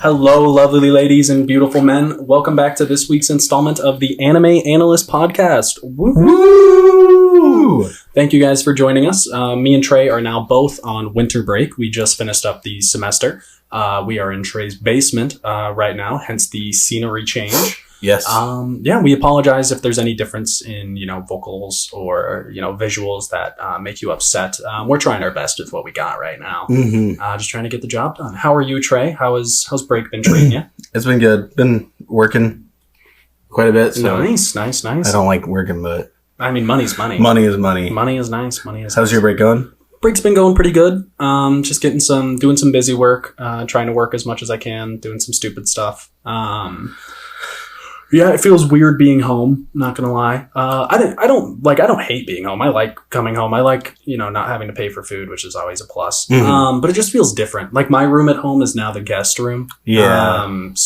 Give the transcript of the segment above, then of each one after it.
Hello, lovely ladies and beautiful men. Welcome back to this week's installment of the Anime Analysts podcast. Woo! Thank you guys for joining us. Me and Trey are now both on winter break. We just finished up the semester. We are in Trey's basement right now, hence the scenery change. Yes. We apologize if there's any difference in, vocals or, visuals that make you upset. We're trying our best with what we got right now. Mm-hmm. Just trying to get the job done. How are you, Trey? How's break been treating you? It's been good. Been working quite a bit. So Nice. I don't like working, but I mean, money's money. money is money. Money is nice. How's your break going? Break's been going pretty good. Just doing some busy work, trying to work as much as I can, doing some stupid stuff. Yeah, it feels weird being home, not gonna lie. I don't hate being home. I like coming home. I like, not having to pay for food, which is always a plus. Mm-hmm. But it just feels different. Like my room at home is now the guest room. Yeah. I'm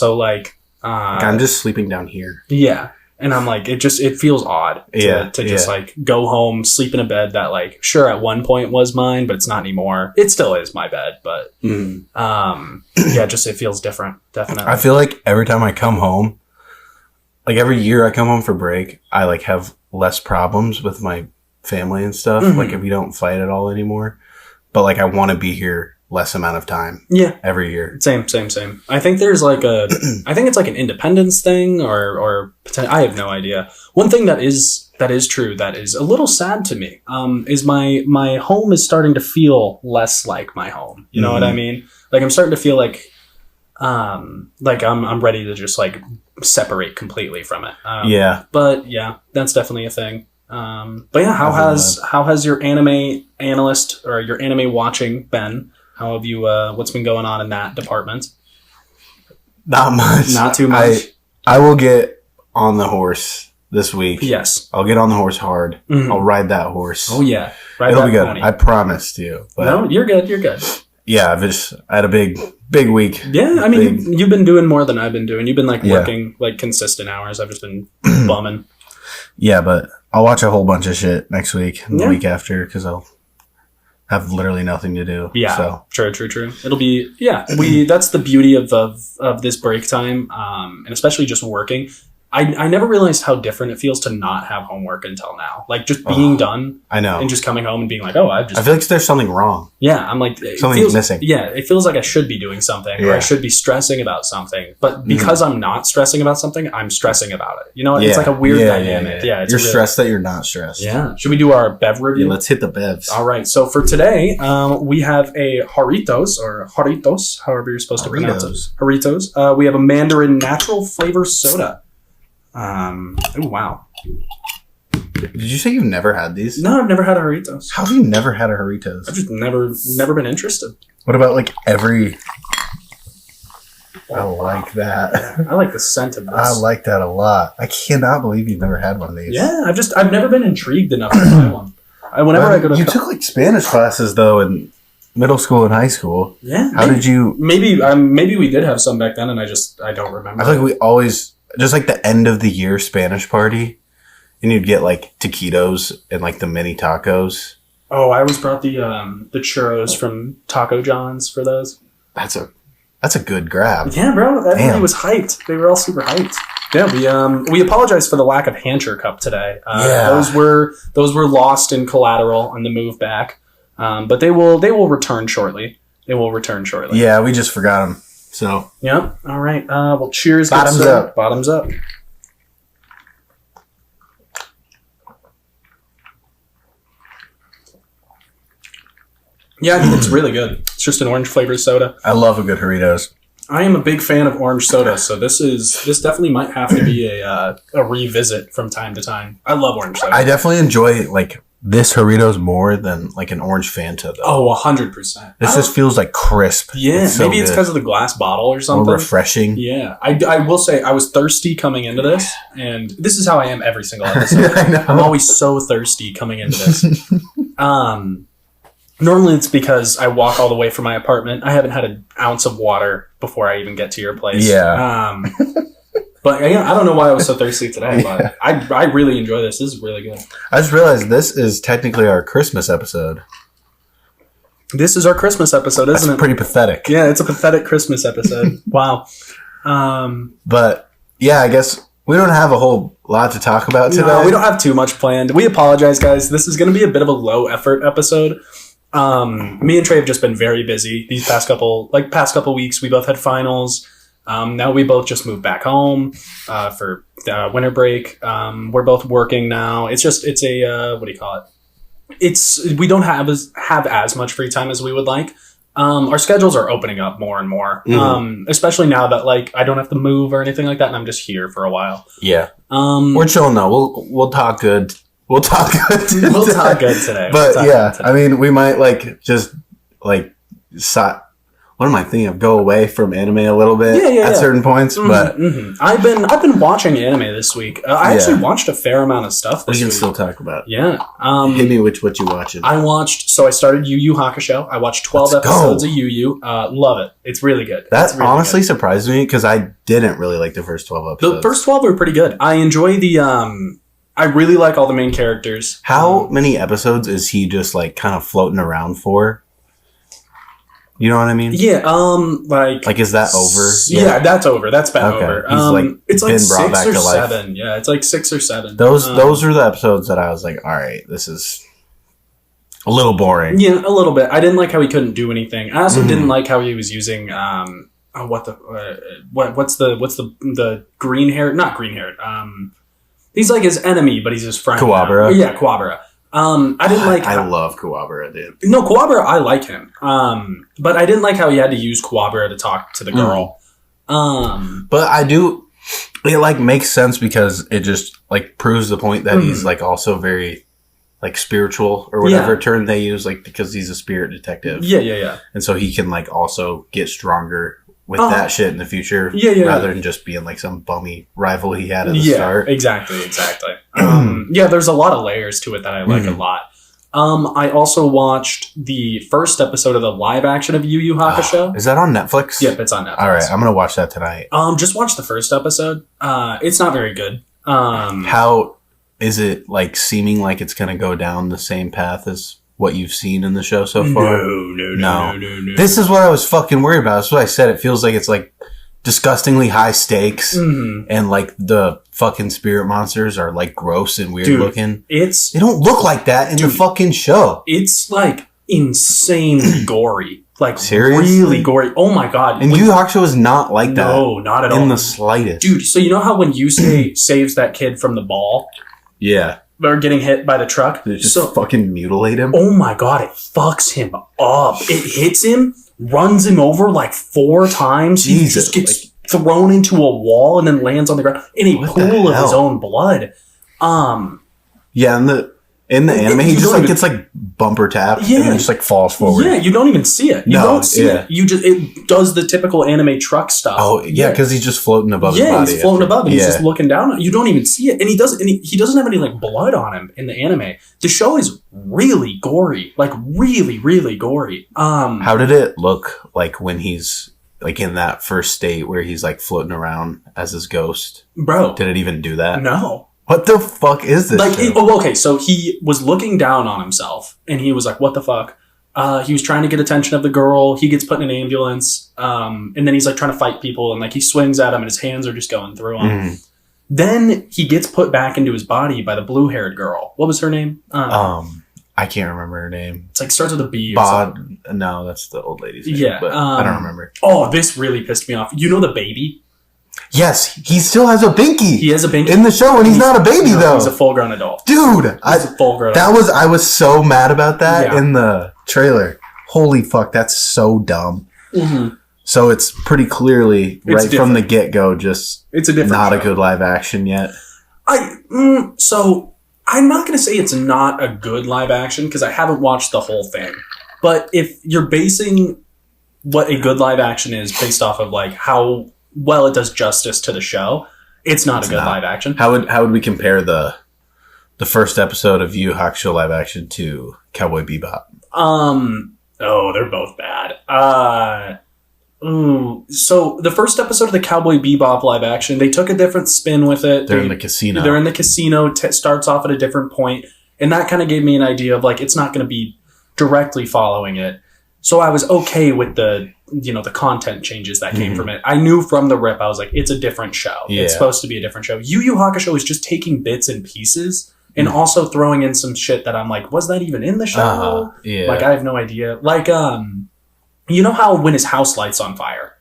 just sleeping down here. Yeah. And I'm like, it feels odd to just go home, sleep in a bed that sure at one point was mine, but it's not anymore. It still is my bed, but it feels different. Definitely. I feel like every time I come home, every year I come home for break, I have less problems with my family and stuff. Mm-hmm. We don't fight at all anymore. But I want to be here less amount of time. Yeah. Every year. Same. I think there's I think it's an independence thing or I have no idea. One thing that is true that is a little sad to me is my home is starting to feel less like my home. You know what I mean? I'm starting to feel I'm ready to just separate completely from it. But yeah, that's definitely a thing. How has your anime analyst or your anime watching been? How have you what's been going on in that department? Not much. Not too much. I will get on the horse this week. Yes. I'll get on the horse hard. Mm-hmm. I'll ride that horse. Oh yeah. It'll be good. Pony. I promised you. But no, you're good. You're good. Yeah, I had a big week. Yeah, I mean, you've been doing more than I've been doing. You've been working consistent hours. I've just been bumming. Yeah, but I'll watch a whole bunch of shit next week and the week after because I'll have literally nothing to do. Yeah, so. True. It'll be that's the beauty of this break time, and especially just working. I never realized how different it feels to not have homework until now. Just being done. I know. And just coming home and being I feel like there's something wrong. Yeah, I'm something's missing. Yeah, it feels like I should be doing something or I should be stressing about something. But because I'm not stressing about something, I'm stressing about it. You know, it's a weird dynamic. Yeah, you're stressed that you're not stressed. Yeah. Should we do our bev review? Yeah, let's hit the bevs. All right. So for today, we have a Haritos, however you're supposed to pronounce it. Haritos. We have a Mandarin natural flavor soda. Oh wow! Did you say you've never had these? No, I've never had a Haritos. How have you never had a Haritos? I've just never been interested. What about every? I like that. I like the scent of this. I like that a lot. I cannot believe you've never had one of these. Yeah, I've never been intrigued enough to buy one. I go to you took Spanish classes though in middle school and high school. Yeah. How did you? Maybe we did have some back then, and I don't remember. I feel like we always. Just the end of the year Spanish party, and you'd get taquitos and the mini tacos. Oh, I always brought the churros from Taco John's for those. That's a good grab. Yeah, bro, everybody was hyped. They were all super hyped. Yeah, we apologize for the lack of Hancher Cup today. Those were lost in collateral on the move back, but they will return shortly. Yeah, we just forgot them. So. Yep. All right. Well, cheers. Bottoms up. Bottoms up. Yeah, I think it's really good. It's just an orange flavored soda. I love a good Doritos. I am a big fan of orange soda, so this definitely might have to be a revisit from time to time. I love orange soda. I definitely enjoy this Doritos more than an orange Fanta though. Oh, 100%. This just feels crisp. Yeah, maybe it's because of the glass bottle or something. More refreshing. Yeah, I will say I was thirsty coming into this, and this is how I am every single episode. I know. I'm always so thirsty coming into this. Normally it's because I walk all the way from my apartment. I haven't had an ounce of water before I even get to your place. Yeah. But I don't know why I was so thirsty today, but I really enjoy this. This is really good. I just realized this is technically our Christmas episode. This is our Christmas episode, isn't That's it? pretty pathetic. Yeah, it's a pathetic Christmas episode. Wow. But yeah, I guess we don't have a whole lot to talk about today. No, we don't have too much planned. We apologize, guys. This is going to be a bit of a low effort episode. Me and Trey have just been very busy these past couple weeks. We both had finals. Now we both just moved back home for winter break. We're both working now. It's a what do you call it? We don't have as much free time as we would like. Our schedules are opening up more and more, especially now that like I don't have to move or anything like that, and I'm just here for a while. Yeah, we're chilling though. We'll talk good. We'll talk good. We'll talk good today. But yeah, I mean, we might like just like what am I thinking of? Go away from anime a little bit at certain points. But I've been watching anime this week. I actually watched a fair amount of stuff this week. We can still talk about it. Yeah. Hit me with what you watching. I started Yu Yu Hakusho. I watched 12 episodes of Yu Yu. Love it. It's really good. That really honestly surprised me because I didn't really like the first 12 episodes. The first 12 were pretty good. I enjoy I really like all the main characters. How many episodes is he just like kind of floating around for? You know what I mean? Yeah. Like is that over? Yeah, that's over. That's been over. It's like been brought 6 back or to life. 7. Yeah, it's like 6 or 7. Those are the episodes that I was like, all right, this is a little boring. Yeah, a little bit. I didn't like how he couldn't do anything. I also didn't like how he was using what's the green hair? Not green haired. He's like his enemy, but he's his friend. Kuwabara. Yeah, Kuwabara. I didn't like. I love Kuwabara, dude. No, Kuwabara, I like him. But I didn't like how he had to use Kuwabara to talk to the girl. But I do. It like makes sense because it just like proves the point that he's like also very like spiritual or whatever term they use, like because he's a spirit detective. Yeah. And so he can like also get stronger with that shit in the future, rather than just being like some bummy rival he had at the start. Exactly. There's a lot of layers to it that I like a lot. I also watched the first episode of the live action of Yu Yu Hakusho. Is that on Netflix? Yep, it's on Netflix. All right, I'm gonna watch that tonight. Just watch the first episode. It's not very good. How is it like seeming like it's gonna go down the same path as what you've seen in the show so far? No. This is what I was fucking worried about. That's what I said. It feels like it's like disgustingly high stakes and like the fucking spirit monsters are like gross and weird looking. They don't look like that in the fucking show. It's like insanely gory. Like seriously? Really gory. Oh my god. And Yu Yu Hakusho is not like that. No, not at all. In the slightest. Dude, so you know how when Yusuke saves that kid from the ball? Yeah. Or getting hit by the truck. They just fucking mutilate him. Oh my god, it fucks him up. It hits him, runs him over like 4 times. Jesus. He just gets thrown into a wall and then lands on the ground in a pool of his own blood. Yeah, in the anime, he just like gets like bumper tapped and then just like falls forward. Yeah, you don't even see it. You don't see it. It does the typical anime truck stuff. Oh yeah, because he's just floating above his body. Yeah, he's floating above and he's just looking down. You don't even see it. And he doesn't have any like blood on him in the anime. The show is really gory. Like really, really gory. How did it look like when he's like in that first state where he's like floating around as his ghost? Bro. Did it even do that? No. What the fuck is this? Okay, so he was looking down on himself, and he was like, "What the fuck?" He was trying to get attention of the girl. He gets put in an ambulance, and then he's like trying to fight people, and like he swings at him, and his hands are just going through him. Then he gets put back into his body by the blue-haired girl. What was her name? I can't remember her name. It's like starts with a B. No, that's the old lady's name. Yeah, but I don't remember. Oh, this really pissed me off. You know the baby? Yes, he still has a binky. He has a binky in the show, and he's not a baby though. He's a full-grown adult, dude. He's a full-grown. I was so mad about that in the trailer. Holy fuck, that's so dumb. So it's pretty clearly from the get-go, just it's a different not show. A good live action yet. So I'm not going to say it's not a good live action because I haven't watched the whole thing. But if you're basing what a good live action is based off of like how well it does justice to the show, it's not a good live action. How would we compare the first episode of Yu Yu Hakusho live action to Cowboy Bebop? They're both bad. So the first episode of the Cowboy Bebop live action, they took a different spin with it. They're in the casino. They're in the casino. Starts off at a different point, and that kind of gave me an idea of like it's not going to be directly following it. So I was okay with the content changes that came from it. I knew from the rip, I was like, it's a different show. Yeah. It's supposed to be a different show. Yu Yu Hakusho is just taking bits and pieces and also throwing in some shit that I'm like, was that even in the show? Yeah. Like, I have no idea. Like, you know how when his house lights on fire,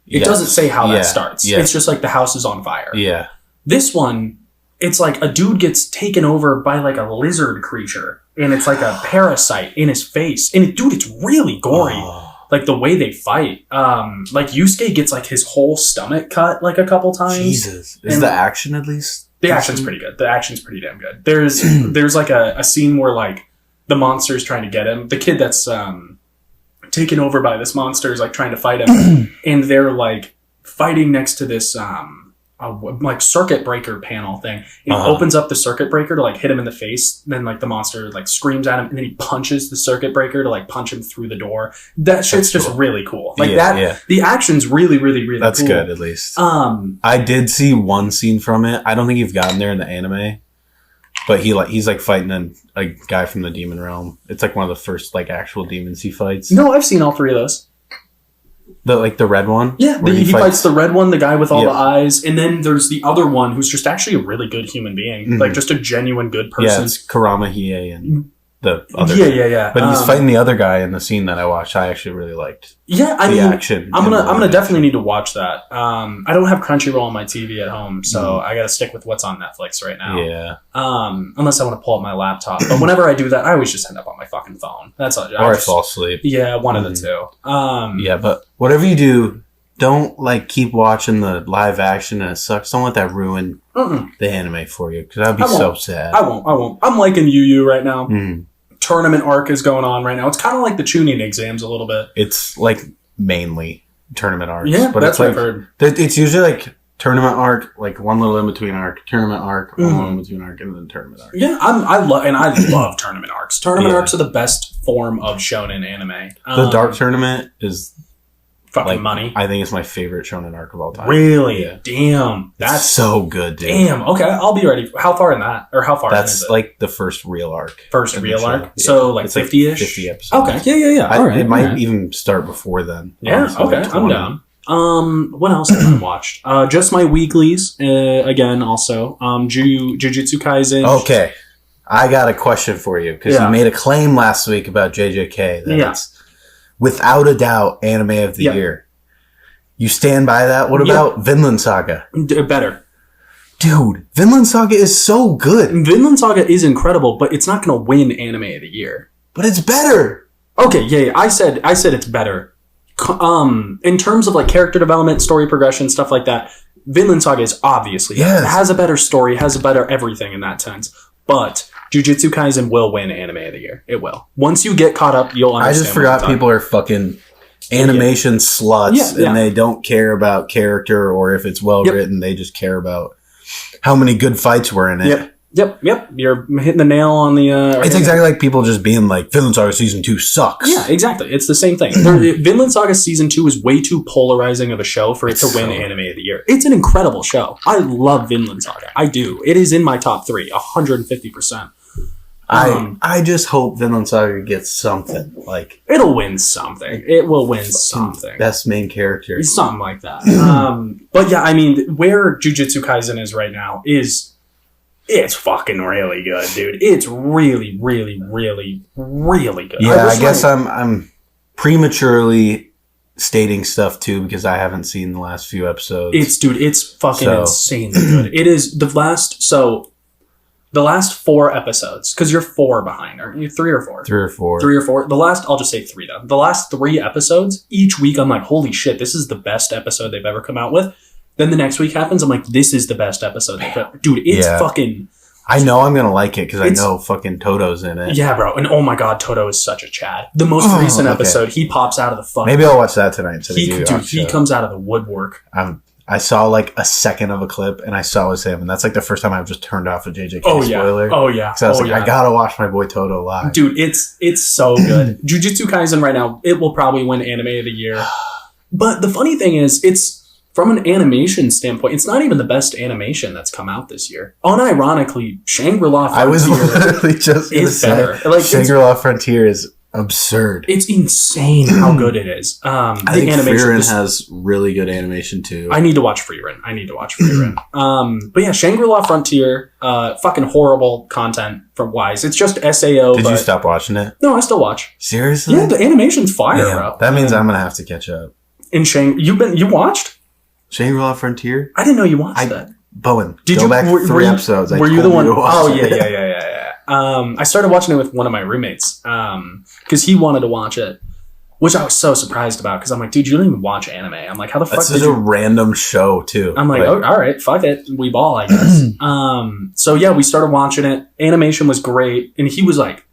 it doesn't say how that starts. Yeah. It's just like the house is on fire. Yeah. This one, it's like a dude gets taken over by like a lizard creature, and it's like a parasite in his face. And dude, it's really gory. Like the way they fight. Like Yusuke gets like his whole stomach cut like a couple times. Jesus. Is the action at least? The action's pretty good. The action's pretty damn good. There's like a scene where like the monster's trying to get him. The kid that's taken over by this monster is like trying to fight him, and they're like fighting next to this like circuit breaker panel thing. And he opens up the circuit breaker to like hit him in the face. Then like the monster like screams at him, and then he punches the circuit breaker to like punch him through the door. That shit's just really cool. Like the action's really, really, really That's cool. good, at least. I did see one scene from it. I don't think you've gotten there in the anime, but he's like fighting a guy from the demon realm. It's like one of the first like actual demons he fights. No, I've seen all three of those. The red one? Yeah, he fights the red one, the guy with all the eyes, and then there's the other one who's just actually a really good human being. Like, just a genuine good person. Yeah, it's Kurama Hiei and the other Yeah. But he's fighting the other guy in the scene that I watched. I actually really liked the action. I'm gonna definitely need to watch that. I don't have Crunchyroll on my TV at home, so I gotta stick with what's on Netflix right now. Yeah. Unless I want to pull up my laptop. But whenever I do that, I always just end up on my fucking phone. That's all. I fall asleep. Yeah, one of the two. Yeah, but whatever you do, don't like keep watching the live action and it sucks. Don't let that ruin the anime for you, because that'd be so sad. I won't. I'm liking Yu Yu right now. Tournament arc is going on right now. It's kind of like the Chunin exams a little bit. It's like mainly tournament arcs. Yeah, but that's what I've heard. It's usually like tournament arc, like one little in between arc, tournament arc, one little in between arc, and then tournament arc. Yeah, I love tournament arcs. Tournament arcs are the best form of shonen anime. The Dark Tournament is fucking like, money. I think it's my favorite shonen arc of all time. Really? Yeah. Damn. That's so good, dude. Damn. Okay, I'll be ready. How far in that? Or how far That's is it? like the first real arc. First real arc? Yeah. So like 50-ish? 50 episodes. Okay. Yeah. All right. It might even start before then. Yeah, okay. I'm down. What else have I watched? Just my weeklies, again, also. Jujutsu Kaisen. Okay. I got a question for you, because you made a claim last week about JJK that it's without a doubt anime of the year. You stand by that? What about Vinland Saga? Better. Dude, Vinland Saga is so good. Vinland Saga is incredible, but it's not going to win anime of the year. But it's better. Okay, yeah. I said it's better. In terms of like character development, story progression, stuff like that, Vinland Saga is obviously better. It has a better story, has a better everything in that sense. But Jujutsu Kaisen will win anime of the year. It will. Once you get caught up, you'll understand. I just forgot people are fucking animation sluts, and they don't care about character or if it's well written. They just care about how many good fights were in it. Yep. You're hitting the nail on the... it's exactly like people just being like, Vinland Saga Season 2 sucks. Yeah, exactly. It's the same thing. Vinland Saga Season 2 is way too polarizing of a show for it to win anime of the year. It's an incredible show. I love Vinland Saga. I do. It is in my top 3, 150%. I just hope Vinland Saga gets something. Like, it'll win something. It will win something. Best main character. Something like that. But yeah, I mean, where Jujutsu Kaisen is right now is... It's fucking really good, dude. It's really, really, really, really good. Yeah, I guess I'm prematurely stating stuff too, because I haven't seen the last few episodes. It's fucking insanely good. It is the last 4 episodes, because you're 4 behind, aren't you? 3 or 4? 3 or 4. 3 or 4. I'll just say 3 though. The last 3 episodes, each week I'm like, holy shit, this is the best episode they've ever come out with. Then the next week happens, I'm like, this is the best episode they've ever... Dude, it's fucking... I know I'm going to like it, because I know fucking Toto's in it. Yeah, bro. And oh my god, Toto is such a Chad. The most recent episode, he pops out of the fucking... Maybe I'll watch that tonight instead of you. Dude, he comes out of the woodwork. I saw like a second of a clip, and I saw it was him, and that's like the first time I've just turned off a JJK spoiler. Oh yeah. So I was I gotta watch my boy Toto live. Dude, it's so good. Jujutsu Kaisen right now, it will probably win anime of the year. But the funny thing is, it's from an animation standpoint, it's not even the best animation that's come out this year. Unironically, Shangri-La Frontier I was literally just going to say, better. Like, Shangri-La Frontier is absurd. It's insane how good it is. I think Frieren has really good animation too. I need to watch Frieren. But yeah, Shangri-La Frontier, fucking horrible content from Wise. It's just SAO. Did you stop watching it? No, I still watch. Seriously? Yeah, the animation's fire, bro. That means I'm gonna have to catch up. In you watched Shangri-La Frontier? I didn't know you watched that. Bowen, go back 3 episodes. Were you the one? Oh yeah. I started watching it with one of my roommates because he wanted to watch it, which I was so surprised about because I'm like, dude, you don't even watch anime. I'm like, how the fuck? That's such a random show too. I'm like, oh, all right, fuck it, we ball, I guess. So yeah, we started watching it. Animation was great, and he was like,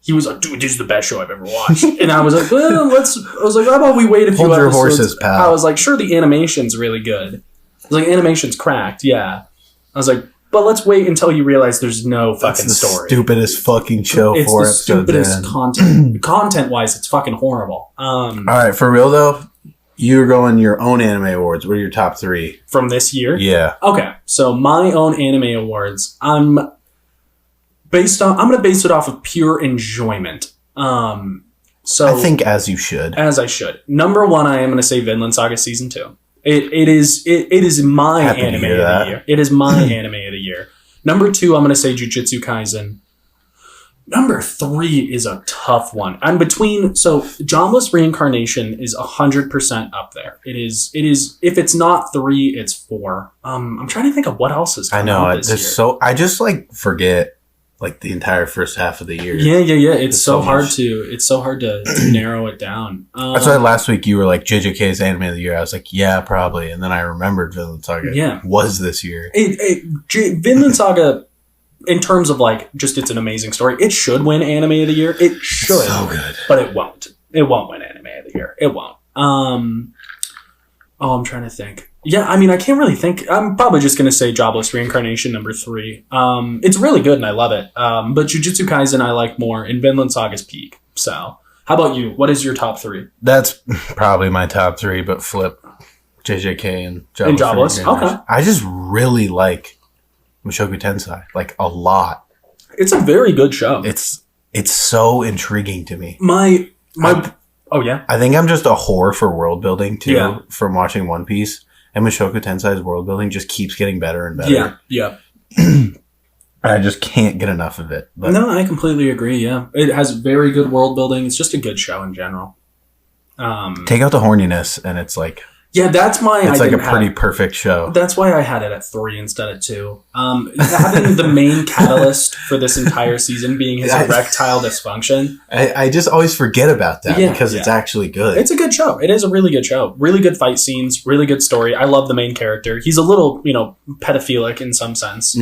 dude, this is the best show I've ever watched. And I was like, well, how about we wait a few episodes? Hold your horses, pal. I was like, sure, the animation's really good. I was like, animation's cracked, yeah. I was like, but let's wait until you realize there's no fucking story. Stupidest fucking show. It's the stupidest content. Content-wise, it's fucking horrible. All right, for real though, you're going your own anime awards. What are your top 3 from this year? Yeah. Okay, so my own anime awards. I'm gonna base it off of pure enjoyment. So I think as you should. As I should. Number 1, I am gonna say Vinland Saga Season 2. It is my anime of the year. It is my anime of the year. Number 2, I'm going to say Jujutsu Kaisen. Number 3 is a tough one. I'm between, so Jobless Reincarnation is 100% up there. It is, if it's not 3, it's 4. I'm trying to think of what else is coming out this year. I just like forget like the entire first half of the year. Yeah. It's so hard to narrow it down. That's why last week you were like JJK's anime of the year. I was like, yeah, probably. And then I remembered Vinland Saga was this year. Vinland Saga, in terms of like just it's an amazing story, it should win anime of the year. It should. It's so good. But it won't. It won't win anime of the year. It won't. I'm trying to think. Yeah, I mean, I can't really think. I'm probably just going to say Jobless Reincarnation, number 3. It's really good and I love it. But Jujutsu Kaisen I like more, and Vinland Saga's peak. So, how about you? What is your top 3? That's probably my top 3, but flip JJK and Jobless. Okay. I just really like Mushoku Tensei, like a lot. It's a very good show. It's so intriguing to me. Oh yeah. I think I'm just a whore for world building too from watching One Piece. And Mushoku Tensei's world building just keeps getting better and better. Yeah. I just can't get enough of it. But. No, I completely agree, yeah. It has very good world building. It's just a good show in general. Take out the horniness and it's like... Yeah, that's my... It's like a pretty perfect show. That's why I had it at 3 instead of 2. Having the main catalyst for this entire season being his erectile dysfunction. I just always forget about that because it's actually good. It's a good show. It is a really good show. Really good fight scenes. Really good story. I love the main character. He's a little, pedophilic in some sense.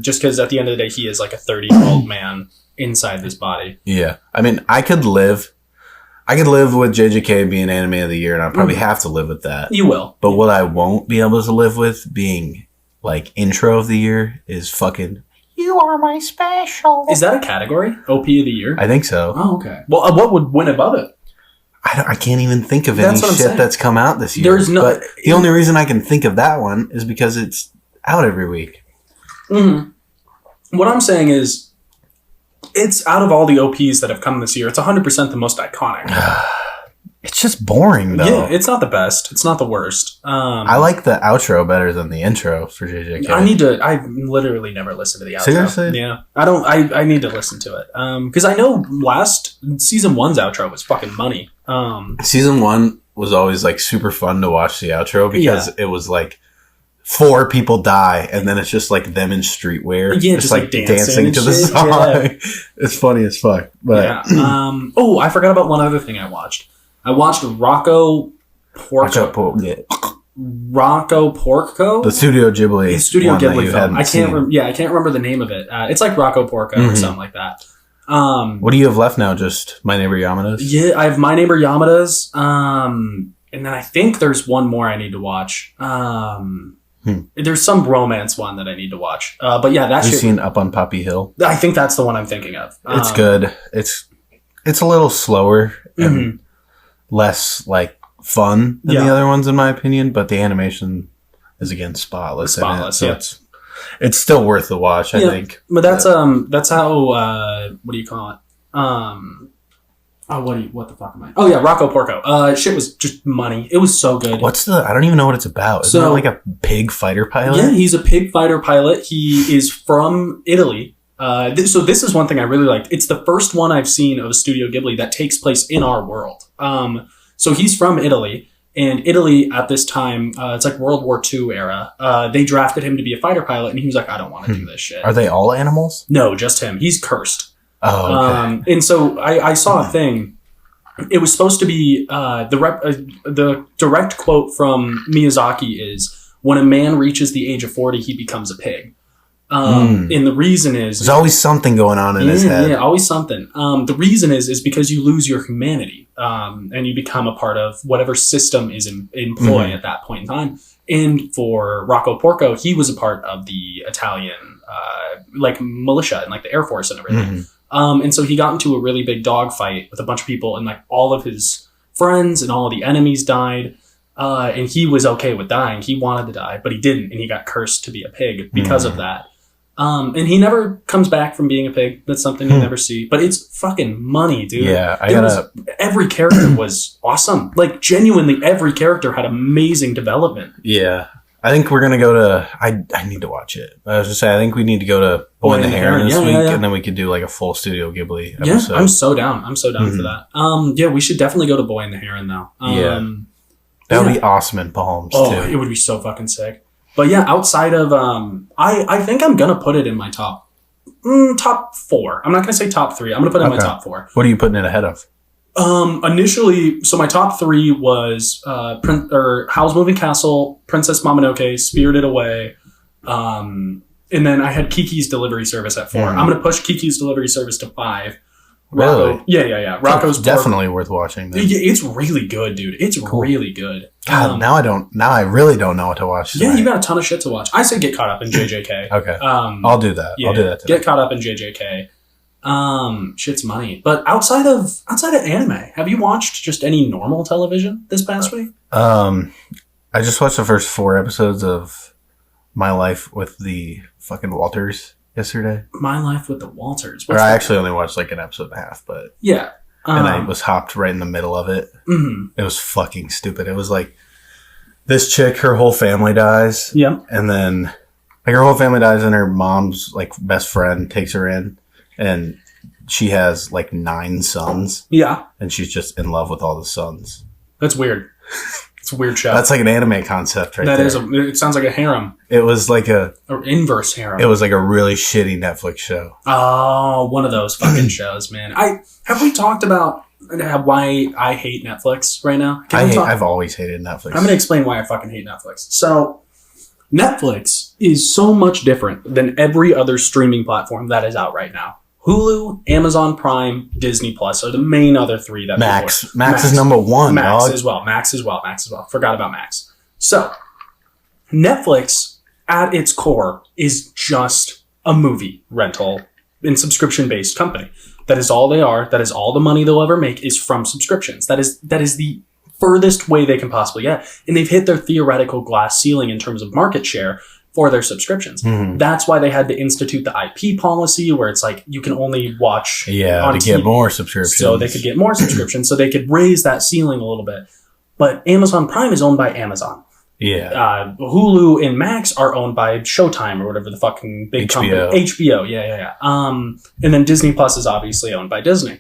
Just because at the end of the day, he is like a 30-year-old man inside this body. Yeah. I mean, I could live with JJK being anime of the year, and I'll probably have to live with that. You will. But what I won't be able to live with being, like, intro of the year is fucking, you are my special. Is that a category? OP of the year? I think so. Oh, okay. Well, what would win above it? I can't even think of any shit that's come out this year. There's no... But the only reason I can think of that one is because it's out every week. Mm-hmm. What I'm saying is, it's out of all the OPs that have come this year, it's 100% the most iconic. It's just boring, though. Yeah, it's not the best. It's not the worst. I like the outro better than the intro for JJK. I literally never listened to the outro. Seriously? Yeah. I need to listen to it. Because I know season 1's outro was fucking money. Season 1 was always, like, super fun to watch the outro because it was, like, 4 people die, and then it's just like them in streetwear, just like dancing to the song. Yeah. It's funny as fuck. But I forgot about one other thing I watched. I watched Rocco Porco. Rocco Porco, the Studio Ghibli, film. I can't remember the name of it. It's like Rocco Porco or something like that. What do you have left now? Just My Neighbor Yamada's? Yeah, I have My Neighbor Yamada's. And then I think there's one more I need to watch. There's some romance one that I need to watch. But yeah, that's... Have you seen Up on Poppy Hill? I think that's the one I'm thinking of. It's good. It's a little slower and less like fun than the other ones in my opinion, but the animation is again spotless in it, so it's still worth the watch, I think. But that's how what do you call it? Oh, what the fuck am I? Oh yeah, Rocco Porco. Shit was just money. It was so good. I don't even know what it's about. Isn't it like a pig fighter pilot? Yeah, he's a pig fighter pilot. He is from Italy. So this is one thing I really liked. It's the first one I've seen of Studio Ghibli that takes place in our world. So he's from Italy, and Italy at this time, it's like World War II era. They drafted him to be a fighter pilot, and he was like, I don't want to do this shit. Are they all animals? No, just him. He's cursed. Oh, okay. And so I saw a thing. It was supposed to be the direct quote from Miyazaki is, when a man reaches the age of 40, he becomes a pig. And the reason is... There's always something going on in his head. Yeah, always something. The reason is because you lose your humanity and you become a part of whatever system is in play at that point in time. And for Rocco Porco, he was a part of the Italian militia and like the Air Force and everything. And so he got into a really big dogfight with a bunch of people, and like all of his friends and all of the enemies died. And he was okay with dying. He wanted to die, but he didn't, and he got cursed to be a pig because of that. And he never comes back from being a pig. That's something you never see. But it's fucking money, dude. Yeah, every character was awesome. Like, genuinely, every character had amazing development. Yeah. I think we're going to go to... I need to watch it. I was just saying, I think we need to go to Boy and the Heron this week, and then we could do like a full Studio Ghibli episode. Yeah, I'm so down. I'm so down for that. Yeah, we should definitely go to Boy and the Heron, though. That would be awesome in Palms, too. It would be so fucking sick. But yeah, outside of... I think I'm going to put it in my top 4. I'm not going to say top 3. I'm going to put it in my top 4. What are you putting it ahead of? Initially, so my top 3 was Howl's Moving Castle, Princess Mononoke, Spirited Away, and then I had Kiki's Delivery Service at 4. I'm going to push Kiki's Delivery Service to 5. Really? Yeah. Rocco's definitely worth watching. Then. It's really good, dude. It's really good. God, now I really don't know what to watch tonight. Yeah, you got a ton of shit to watch. I say get caught up in JJK. Okay. I'll do that. Yeah, I'll do that today. Get caught up in JJK. Shit's money. But outside of anime, have you watched just any normal television this past week? I just watched the first 4 episodes of My Life with the fucking Walters yesterday. My Life with the Walters. I actually only watched like an episode and a half, but yeah. And I was hopped right in the middle of it. It was fucking stupid. It was like this chick, her whole family dies. Yeah. And then like her whole family dies, and her mom's like best friend takes her in. And she has like 9 sons. Yeah. And she's just in love with all the sons. That's weird. It's a weird show. That's like an anime concept right there. It sounds like a harem. It was like or inverse harem. It was like a really shitty Netflix show. Oh, one of those fucking shows, man. Have we talked about why I hate Netflix right now? I've always hated Netflix. I'm going to explain why I fucking hate Netflix. So, Netflix is so much different than every other streaming platform that is out right now. Hulu, Amazon Prime, Disney Plus are the main other 3 that Max. Max is number 1. Max dog. as well. Max as well. Forgot about Max. So, Netflix at its core is just a movie rental and subscription-based company. That is all they are. That is all the money they'll ever make is from subscriptions. That is the furthest way they can possibly get. And they've hit their theoretical glass ceiling in terms of market share for their subscriptions. That's why they had to institute the IP policy, where it's like you can only watch on TV, get more subscriptions. So they could get more subscriptions, so they could raise that ceiling a little bit. But Amazon Prime is owned by Amazon. Yeah. Hulu and Max are owned by Showtime or whatever the fucking big company. HBO. Yeah. And then Disney Plus is obviously owned by Disney.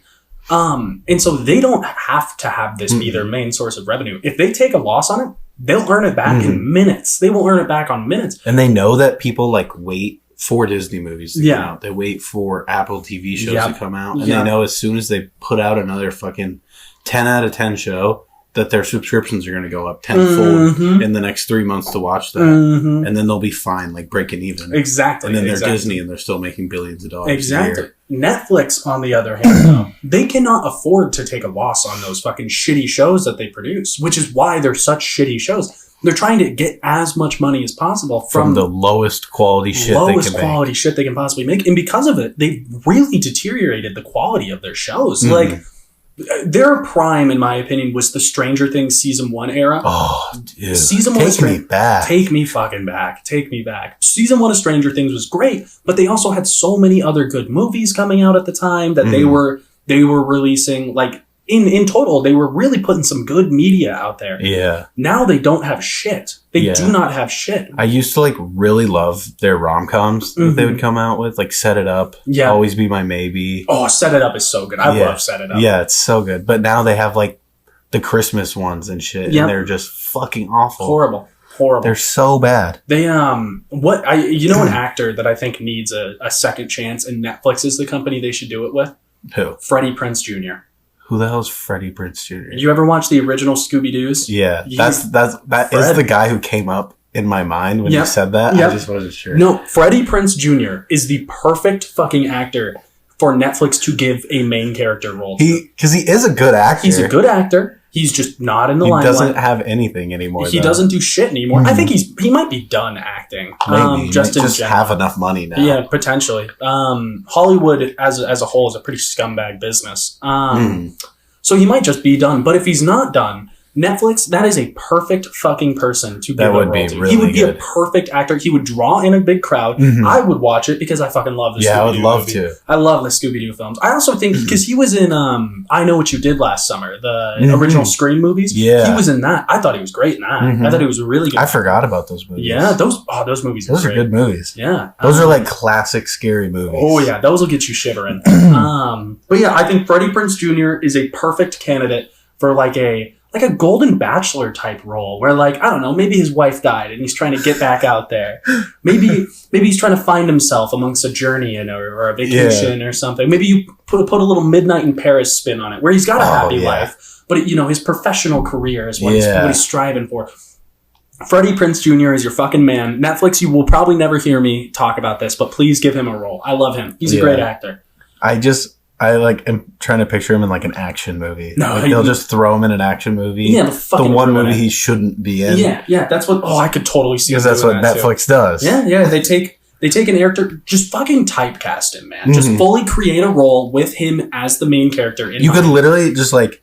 And so they don't have to have this be their main source of revenue. If they take a loss on it, they'll earn it back in minutes. They will earn it back on minutes. And they know that people like wait for Disney movies to come out. They wait for Apple TV shows to come out. And they know as soon as they put out another fucking 10 out of 10 show, that their subscriptions are going to go up tenfold in the next 3 months to watch that. And then they'll be fine, like breaking even. Exactly. And then they're Disney and they're still making billions of dollars. Exactly. A year. Netflix, on the other hand, though, they cannot afford to take a loss on those fucking shitty shows that they produce, which is why they're such shitty shows. They're trying to get as much money as possible from the lowest quality shit they can possibly make. And because of it, they've really deteriorated the quality of their shows. Like, their prime, in my opinion, was the Stranger Things season 1 era. Oh, dude. Season 1 Take me back. Take me fucking back. Take me back. Season 1 of Stranger Things was great, but they also had so many other good movies coming out at the time that they were releasing. Like, in total, they were really putting some good media out there. Yeah. Now they don't have shit. They do not have shit. I used to like really love their rom-coms that they would come out with, like Set It Up, Always Be My Maybe. Oh, Set It Up is so good. I love Set It Up. Yeah, it's so good. But now they have like the Christmas ones and shit, and they're just fucking awful. Horrible. They're so bad. They an actor that I think needs a second chance, and Netflix is the company they should do it with. Who? Freddie Prinze Jr. Who the hell is Freddie Prinze Jr.? You ever watch the original Scooby-Doo's? Yeah, that is the guy who came up in my mind when you said that. I just wasn't sure. No, Freddie Prinze Jr. is the perfect fucking actor for Netflix to give a main character role to. Because he is a good actor. He's a good actor. He's just not in the limelight. He doesn't have anything anymore. He doesn't do shit anymore. I think he might be done acting. Maybe. Just have enough money now. Yeah, potentially. Hollywood as a whole is a pretty scumbag business. So he might just be done. But if he's not done, Netflix, that is a perfect fucking person to give a role to. He would be a perfect actor. He would draw in a big crowd. I would watch it because I fucking love the Scooby-Doo I would love movie. to. I love the Scooby-Doo films. I also think, because he was in I Know What You Did Last Summer, the original Scream movies. Yeah. He was in that. I thought he was great in that. I thought he was really good. I forgot about those movies. Yeah, those movies Those are good movies. Yeah. Those are like classic scary movies. Oh, yeah. Those will get you shivering. But yeah, I think Freddie Prinze Jr. is a perfect candidate for like a Golden Bachelor type role where, like, I don't know, maybe his wife died and he's trying to get back out there. Maybe he's trying to find himself amongst a journey or a vacation or something. Maybe you put a little Midnight in Paris spin on it where he's got a happy life, but his professional career is what he's striving for. Freddie Prinze Jr. is your fucking man. Netflix, you will probably never hear me talk about this, but please give him a role. I love him. He's a great actor. I am trying to picture him in like an action movie. No, like they'll just throw him in an action movie. Yeah, the one movie he shouldn't be in. Yeah, that's what. Oh, I could totally see. Because that's what Netflix does. Yeah. They take an actor, just fucking typecast him, man. Just fully create a role with him as the main character. You could literally just like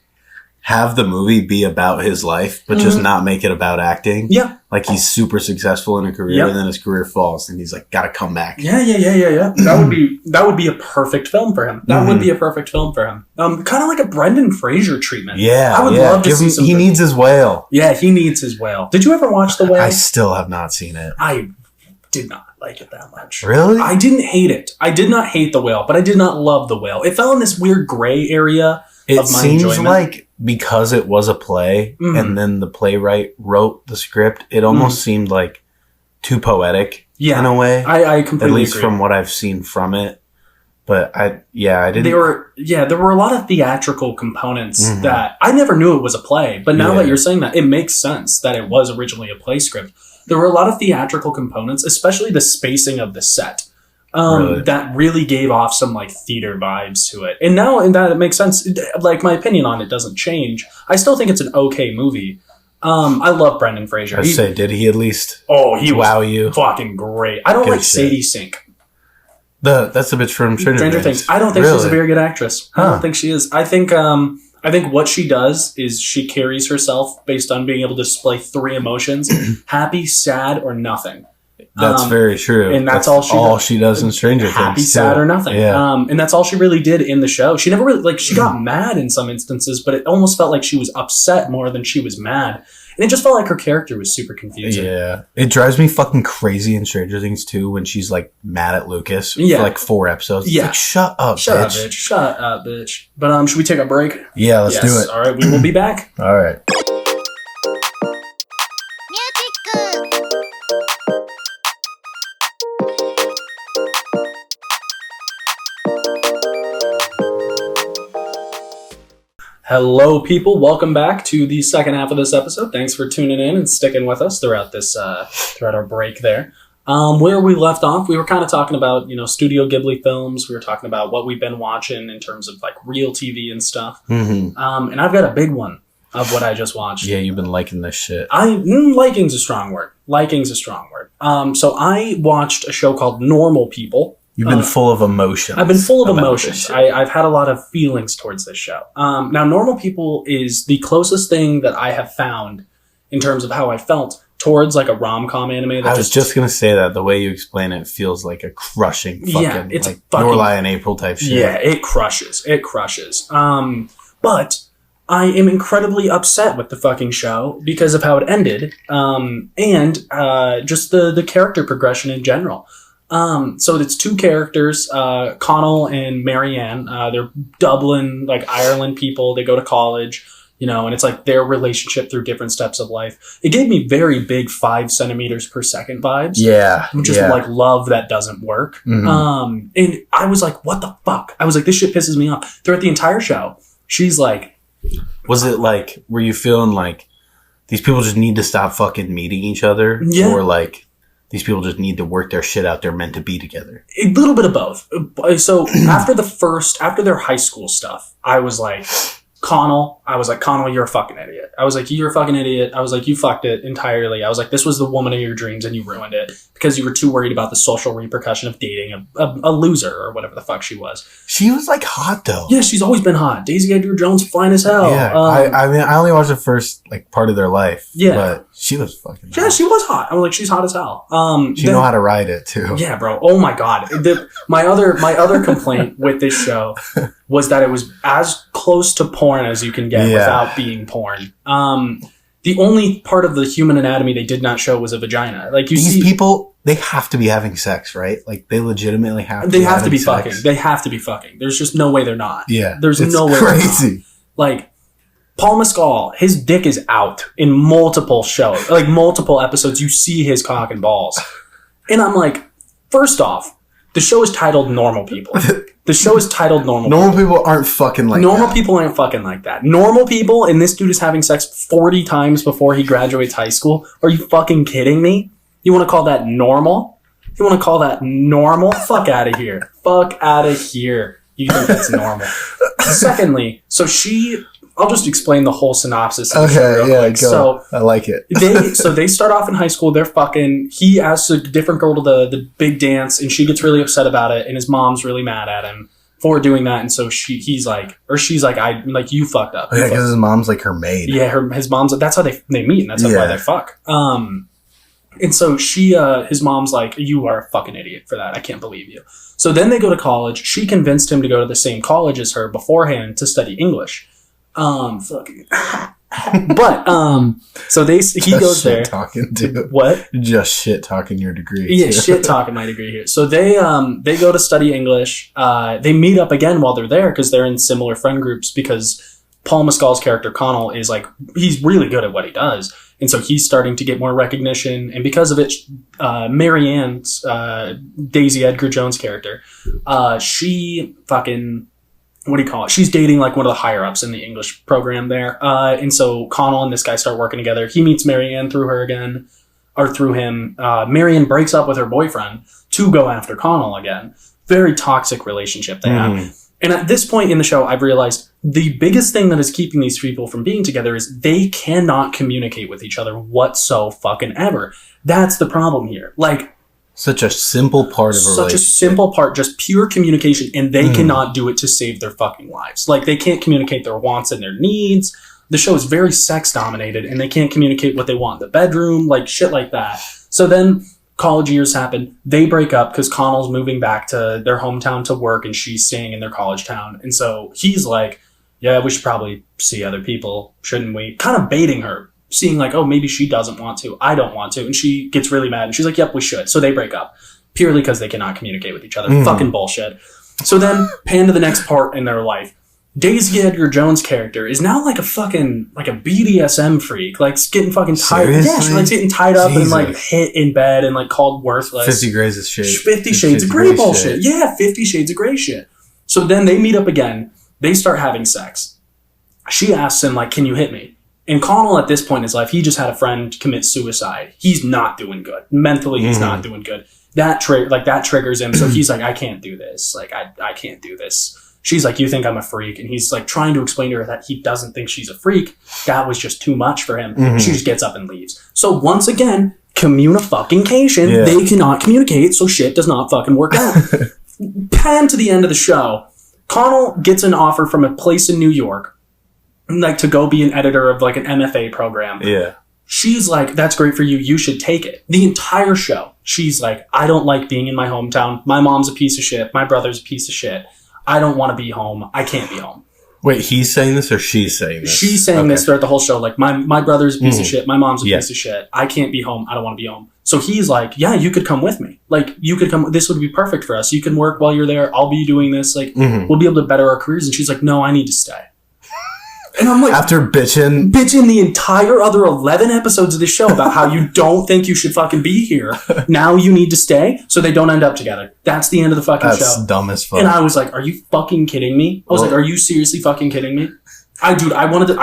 have the movie be about his life, but just not make it about acting. Yeah. Like he's super successful in a career and then his career falls and he's like, gotta come back. Yeah. That would be a perfect film for him. That would be a perfect film for him. Kind of like a Brendan Fraser treatment. Yeah. I would love to see something. He needs his whale. Yeah, he needs his whale. Did you ever watch The Whale? I still have not seen it. I did not like it that much. Really? I didn't hate it. I did not hate The Whale, but I did not love The Whale. It fell in this weird gray area of my seems enjoyment. Like because it was a play and then the playwright wrote the script, it almost seemed like too poetic in a way. I completely At least agree. from what I've seen from it. But I didn't. There were a lot of theatrical components that I never knew it was a play. But now that you're saying that, it makes sense that it was originally a play script. There were a lot of theatrical components, especially the spacing of the set. That really gave off some like theater vibes to it. And now in that it makes sense. Like my opinion on it doesn't change. I still think it's an okay movie. I love Brendan Fraser. Did he at least he wow was you? Fucking great. I don't like Sadie Sink. That's the bitch from Stranger Things. I don't think she's a very good actress. I don't think she is. I think what she does is she carries herself based on being able to display three emotions: happy, sad, or nothing. That's very true. And that's all she does in Stranger Things. Happy, sad, or nothing. Yeah. And that's all she really did in the show. She never really, she got mad in some instances, but it almost felt like she was upset more than she was mad. And it just felt like her character was super confusing. Yeah. It drives me fucking crazy in Stranger Things too when she's like mad at Lucas for like 4 episodes. It's like, shut up, bitch. Shut up, bitch. But should we take a break? Yeah, let's do it. All right, we will be back. All right. Hello, people. Welcome back to the second half of this episode. Thanks for tuning in and sticking with us throughout our break there. Where we left off, we were kind of talking about, Studio Ghibli films. We were talking about what we've been watching in terms of like real TV and stuff. And I've got a big one of what I just watched. Yeah, you've been liking this shit. Liking's a strong word. So I watched a show called Normal People. You've been full of emotions. I've been full of emotions. I've had a lot of feelings towards this show. Now, Normal People is the closest thing that I have found in terms of how I felt towards like a rom-com anime. I was just going to say that. The way you explain it feels like a crushing it's like fucking Lorelai and April type shit. Yeah, it crushes. But I am incredibly upset with the fucking show because of how it ended, and just the character progression in general. So it's two characters, Connell and Marianne. They're Dublin, like Ireland people. They go to college, you know, and it's like their relationship through different steps of life. It gave me very big 5 centimeters per second vibes. Yeah. Just like love that doesn't work. And I was like, what the fuck? I was like, this shit pisses me off. Throughout the entire show, she's like, was it like, were you feeling like these people just need to stop fucking meeting each other? Yeah. Or like these people just need to work their shit out? They're meant to be together. A little bit of both. So after their high school stuff, I was like, Connell, you're a fucking idiot. I was like, you're a fucking idiot. I was like, you fucked it entirely. I was like, this was the woman of your dreams and you ruined it because you were too worried about the social repercussion of dating a loser or whatever the fuck she was. She was like hot though. Yeah, she's always been hot. Daisy Edgar Jones, fine as hell. Yeah, I mean, I only watched the first like part of their life. Yeah, but she was fucking hot. Yeah, she was hot. I was like, she's hot as hell. She know how to ride it too. Yeah, bro. Oh my god. My other complaint with this show was that it was as close to porn as you can get without being porn. The only part of the human anatomy they did not show was a vagina. Like these people, they have to be having sex, right? Like they legitimately have to. They have to be fucking. They have to be fucking. There's just no way they're not. Yeah, there's no way. Crazy. They're not. Like Paul Mescal, his dick is out in multiple shows, like multiple episodes. You see his cock and balls, and I'm like, first off, the show is titled Normal People. The show is titled Normal People. Normal people aren't fucking like Normal people aren't fucking like that. Normal people, and this dude is having sex 40 times before he graduates high school. Are you fucking kidding me? You want to call that normal? You want to call that normal? Fuck out of here. Fuck out of here. You think that's normal. Secondly, I'll just explain the whole synopsis of the show real quick. Go. So, I like it. They start off in high school. They're fucking. He asks a different girl to the big dance, and she gets really upset about it, and his mom's really mad at him for doing that. And so she's like, you fucked up. Yeah, because his mom's like her maid. Yeah, his mom's. That's how they meet, and that's why they fuck. And so his mom's like, you are a fucking idiot for that. I can't believe you. So then they go to college. She convinced him to go to the same college as her beforehand to study English. Fucking. But so he goes there. Talking to what? Just shit talking your degree. Yeah, shit talking my degree here. So they go to study English. They meet up again while they're there because they're in similar friend groups. Because Paul Mescal's character Connell is like, he's really good at what he does, and so he's starting to get more recognition. And because of it, Marianne's Daisy Edgar Jones character, she fucking. What do you call it? She's dating like one of the higher ups in the English program there. And so Connell and this guy start working together. He meets Marianne through him. Marianne breaks up with her boyfriend to go after Connell again. Very toxic relationship they have. And at this point in the show, I've realized the biggest thing that is keeping these people from being together is they cannot communicate with each other whatsoever. That's the problem here. Like, such a simple part of a relationship. Such a simple part, just pure communication, and they cannot do it to save their fucking lives. Like, they can't communicate their wants and their needs. The show is very sex-dominated, and they can't communicate what they want in the bedroom, like, shit like that. So then, college years happen. They break up because Connell's moving back to their hometown to work, and she's staying in their college town. And so he's like, yeah, we should probably see other people, shouldn't we? Kind of baiting her. Seeing like, oh, maybe she doesn't want to. I don't want to. And she gets really mad. And she's like, yep, we should. So they break up. Purely because they cannot communicate with each other. Fucking bullshit. So then, pan to the next part in their life. Daisy Edgar Jones' character is now like a BDSM freak. Like, getting fucking tied. Seriously? Yeah, she's like getting tied up and like hit in bed and like called worthless. 50 Grades of Shade. 50 Shades of Grey bullshit. Yeah, 50 Shades of Grey shit. So then they meet up again. They start having sex. She asks him, like, can you hit me? And Connell, at this point in his life, he just had a friend commit suicide. He's not doing good. Mentally, he's not doing good. That triggers him. So he's like, I can't do this. Like, I can't do this. She's like, you think I'm a freak? And he's like trying to explain to her that he doesn't think she's a freak. That was just too much for him. She just gets up and leaves. So once again, communication. Yeah. They cannot communicate, so shit does not fucking work out. Pan to the end of the show. Connell gets an offer from a place in New York, like to go be an editor of like an MFA program. Yeah. She's like, that's great for you. You should take it. The entire show. She's like, I don't like being in my hometown. My mom's a piece of shit. My brother's a piece of shit. I don't want to be home. I can't be home. Wait, he's saying this or she's saying this? She's saying this throughout the whole show. Like, my brother's a piece of shit. My mom's a piece of shit. I can't be home. I don't want to be home. So he's like, yeah, you could come with me. Like, you could come. This would be perfect for us. You can work while you're there. I'll be doing this. Like, we'll be able to better our careers. And she's like, no, I need to stay. And I'm like, after bitching the entire other 11 episodes of this show about how you don't think you should fucking be here. Now you need to stay so they don't end up together. That's the end of the fucking show. That's dumb as fuck. And I was like, are you fucking kidding me? I was like, are you seriously fucking kidding me? I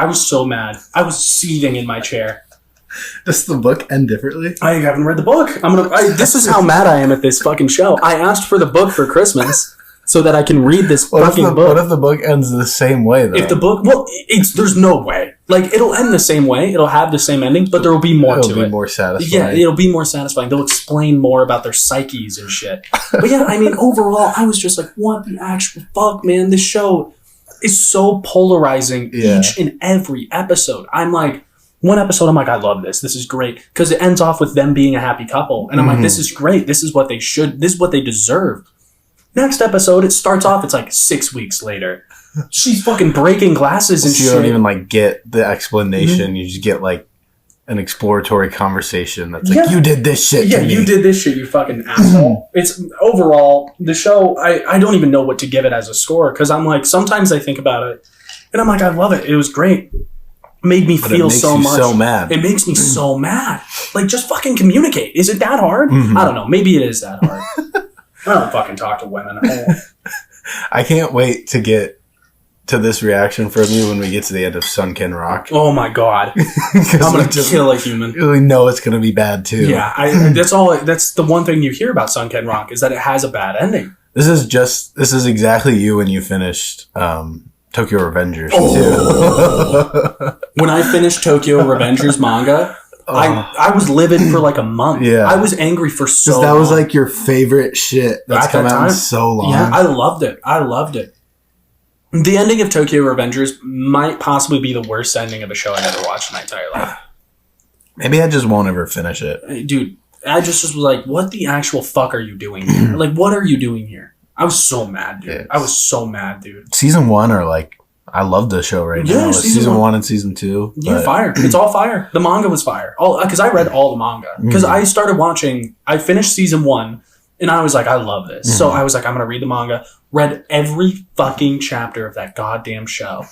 was so mad. I was seething in my chair. Does the book end differently? I haven't read the book. This is how mad I am at this fucking show. I asked for the book for Christmas. So that I can read this fucking book. What if the book ends the same way, though? If the book... Well, there's no way. Like, it'll end the same way. It'll have the same ending, but there will be more to it. It'll be more satisfying. Yeah, it'll be more satisfying. They'll explain more about their psyches and shit. But yeah, I mean, overall, I was just like, what the actual fuck, man? This show is so polarizing each and every episode. I'm like... One episode, I'm like, I love this. This is great. Because it ends off with them being a happy couple. And I'm like, this is great. This is what they should... This is what they deserve. Next episode, it starts off, it's like 6 weeks later. She's fucking breaking glasses and shit. You don't even, like, get the explanation. You just get, like, an exploratory conversation that's like, you did this shit to me. You did this shit, you fucking asshole. It's, overall, the show, I don't even know what to give it as a score, because I'm like, sometimes I think about it, and I'm like, I love it. It was great. Made me feel so much. So mad. It makes me so mad. Like, just fucking communicate. Is it that hard? I don't know. Maybe it is that hard. I don't fucking talk to women. I can't wait to get to this reaction from you when we get to the end of Sunken Rock. Oh my god. I'm going to kill a human. We know it's going to be bad too. Yeah, that's the one thing you hear about Sunken Rock is that it has a bad ending. This is exactly you when you finished Tokyo Revengers too. When I finished Tokyo Revengers manga, I was livid for like a month. Yeah. I was angry for so long. That was like your favorite shit that's come out in so long. Yeah, I loved it. The ending of Tokyo Revengers might possibly be the worst ending of a show I've ever watched in my entire life. Maybe I just won't ever finish it. Dude, I just was like, what the actual fuck are you doing here? Like, what are you doing here? I was so mad, dude. Yes. I was so mad, dude. Season 1 are like... I love the show right now. It's season 1 and season 2. You're fire. It's all fire. The manga was fire. Because I read all the manga. Because I started watching... I finished season 1, and I was like, I love this. So I was like, I'm going to read the manga. Read every fucking chapter of that goddamn show.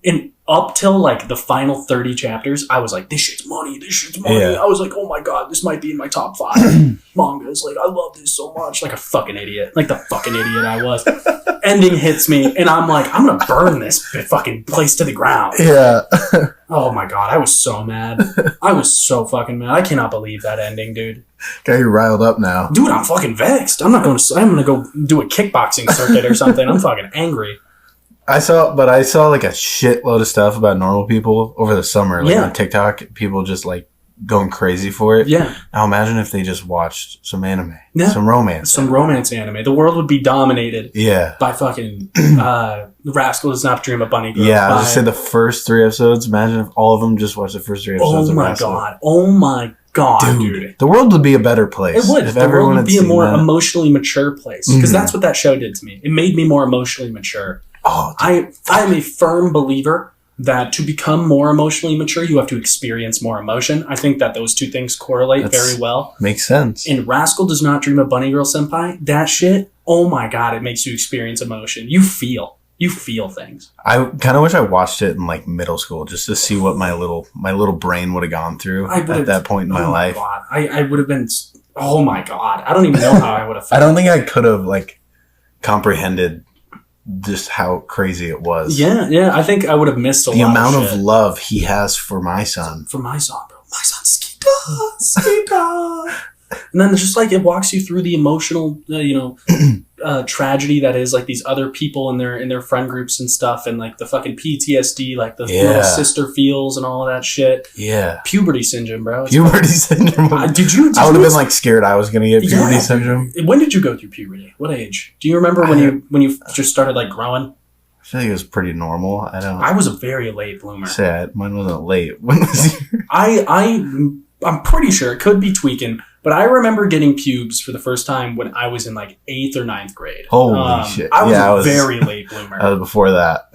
And up till like the final 30 chapters, I was like, this shit's money. Yeah. I was like, oh my god, this might be in my top 5 mangas. Like, I love this so much. Like a fucking idiot. Like the fucking idiot I was. Ending hits me, and I'm like, I'm gonna burn this fucking place to the ground. Yeah. Oh my god, I was so mad. I was so fucking mad. I cannot believe that ending, dude. Got you riled up now. Dude, I'm fucking vexed. I'm gonna go do a kickboxing circuit or something. I'm fucking angry. I saw like a shitload of stuff about normal people over the summer, like on TikTok. People just like going crazy for it. Yeah. Now imagine if they just watched some anime, some romance anime. The world would be dominated. Yeah. By fucking Rascal Does Not Dream of Bunny Girl. Yeah, I was just saying the first 3 episodes. Imagine if all of them just watched the first 3 episodes. Oh my god! Oh my god, dude! The world would be a better place. It would. If the world would be a more emotionally mature place, because that's what that show did to me. It made me more emotionally mature. Oh, I am a firm believer that to become more emotionally mature, you have to experience more emotion. I think that those two things correlate very well. Makes sense. And Rascal Does Not Dream of Bunny Girl Senpai, that shit, oh my god, it makes you experience emotion. You feel things. I kind of wish I watched it in like middle school just to see what my little brain would have gone through at that point in my life. God. I would have been, oh my god, I don't even know how I would have felt. I don't think I could have like comprehended just how crazy it was. Yeah. I think I would have missed the amount of love he has for my son. For my son, bro. My son, Skita. And then it's just like it walks you through the emotional, tragedy that is like these other people in their friend groups and stuff, and like the fucking PTSD, like the little sister feels and all of that shit. Yeah, puberty syndrome, bro. Puberty syndrome. Did you? I would have been like scared I was gonna get puberty syndrome. When did you go through puberty? What age? Do you remember when you just started like growing? I feel like it was pretty normal. I was a very late bloomer. Sad. Mine wasn't late. When was yours? I'm pretty sure it could be tweaking. But I remember getting pubes for the first time when I was in like 8th or 9th grade. Holy shit. I was a very late bloomer. I was before that.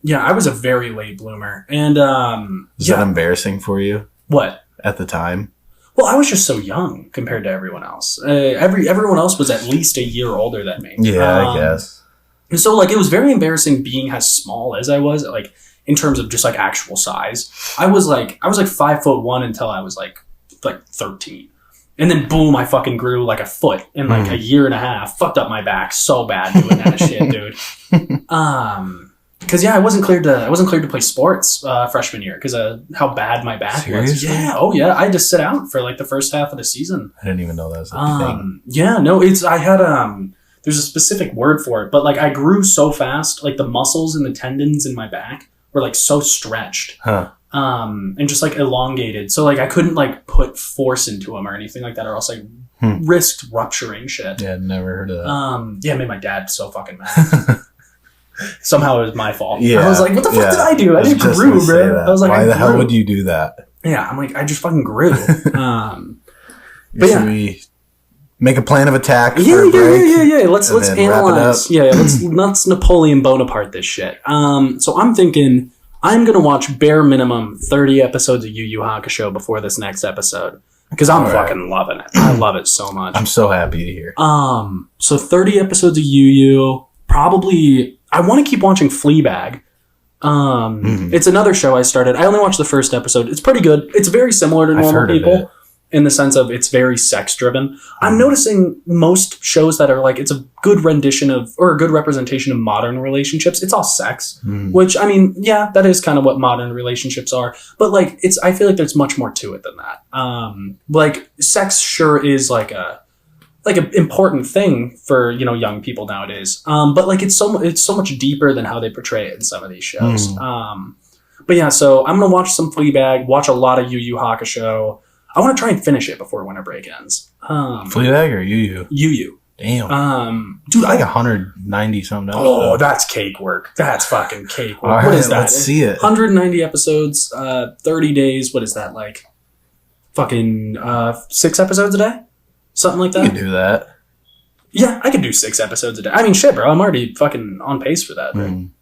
Yeah, I was a very late bloomer. And was that embarrassing for you? What? At the time? Well, I was just so young compared to everyone else. Everyone else was at least a year older than me. Yeah, I guess. And so like it was very embarrassing being as small as I was, like in terms of just like actual size. I was like 5'1" until I was like 13. And then boom, I fucking grew like a foot in like a year and a half. Fucked up my back so bad doing that shit, dude. Because I wasn't cleared to play sports freshman year because how bad my back Seriously? was. Yeah, oh yeah, I had to sit out for like the first half of the season. I didn't even know that was a thing. Yeah, no, I had there's a specific word for it, but like I grew so fast, like the muscles and the tendons in my back were like so stretched. Huh. And just like elongated. So like I couldn't like put force into them or anything like that, or else like risked rupturing shit. Yeah, I'd never heard of that. Yeah, it made my dad so fucking mad. Somehow it was my fault. Yeah, I was like, what the fuck did I do? I just grew, bro. I was like, why the hell would you do that? Yeah, I'm like, I just fucking grew. Should we make a plan of attack? Yeah. Let's analyze. Yeah, let's Napoleon Bonaparte this shit. So I'm thinking I'm gonna watch bare minimum 30 episodes of Yu Yu Hakusho before this next episode because I'm fucking loving it. I love it so much. I'm so happy to hear. So 30 episodes of Yu Yu. Probably, I want to keep watching Fleabag. It's another show I started. I only watched the first episode. It's pretty good. It's very similar to normal people in the sense of it's very sex driven. I'm noticing most shows that are like, it's a good rendition of, or a good representation of modern relationships. It's all sex, which I mean, yeah, that is kind of what modern relationships are. But like, I feel like there's much more to it than that. Like sex sure is like an important thing for, young people nowadays. But like, it's so much deeper than how they portray it in some of these shows. But yeah, so I'm going to watch some Fleabag, watch a lot of Yu Yu Hakusho. I want to try and finish it before winter break ends. Fleabag or Yu Yu? Yu Yu. Damn. Dude, like 190 something. Oh, that's cake work. That's fucking cake work. All What right, is that? let's see it. 190 episodes, 30 days. What is that like? Fucking 6 episodes a day? Something like that? You can do that. Yeah, I could do 6 episodes a day. I mean, shit, bro. I'm already fucking on pace for that.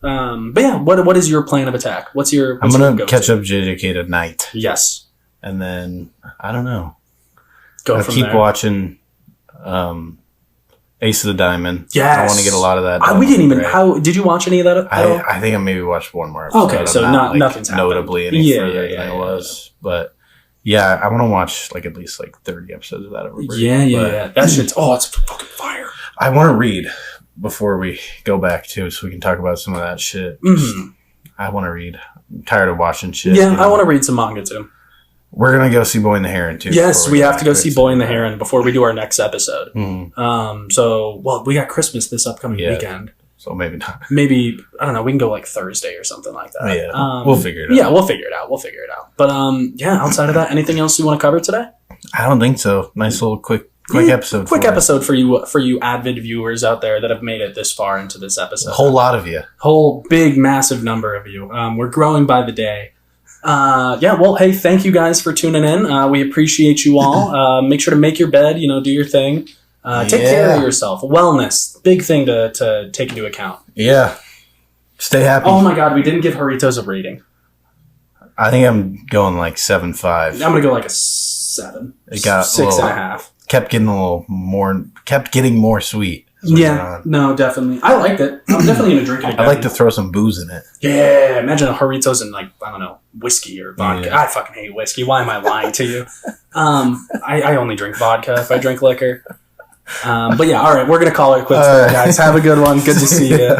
But yeah, what is your plan of attack? I'm going to catch up JJK tonight. Yes. And then, I don't know. I'll keep watching Ace of the Diamond. Yes. I want to get a lot of that. We didn't even... did you watch any of that? I think I maybe watched one more episode. Okay, so nothing's notably happened. any further than it was. But yeah, I want to watch like at least like 30 episodes of that over break. Yeah. That shit's... Oh, it's fucking fire. I want to read before we go back to, so we can talk about some of that shit. I want to read. I'm tired of watching shit. Yeah, I want to read some manga too. We're going to go see Boy and the Heron too. Yes, we have to go see Boy and the Heron before we do our next episode. So, we got Christmas this upcoming weekend. So maybe not. Maybe, I don't know, we can go like Thursday or something like that. Yeah, we'll figure it out. Yeah, we'll figure it out. But outside of that, anything else you want to cover today? I don't think so. Nice little quick episode. Quick episode for you avid viewers out there that have made it this far into this episode. A whole lot of you. Whole big, massive number of you. We're growing by the day. Hey, thank you guys for tuning in. We appreciate you all. Make sure to make your bed, do your thing. Take care of yourself. Wellness, big thing to take into account. Yeah. Stay happy. Oh my God, we didn't give Haritos a rating. I think I'm going like 7.5. I'm going to go like a 7. It got 6.5. Kept getting more sweet. Yeah, no, definitely. I liked it. I'm definitely going to drink it again. I'd like to throw some booze in it. Yeah, imagine a Haritos and like, I don't know, whiskey or vodka. Yeah. I fucking hate whiskey. Why am I lying to you? I only drink vodka if I drink liquor. But yeah, all right, we're going to call it quits there, guys. Have a good one. Good to see you.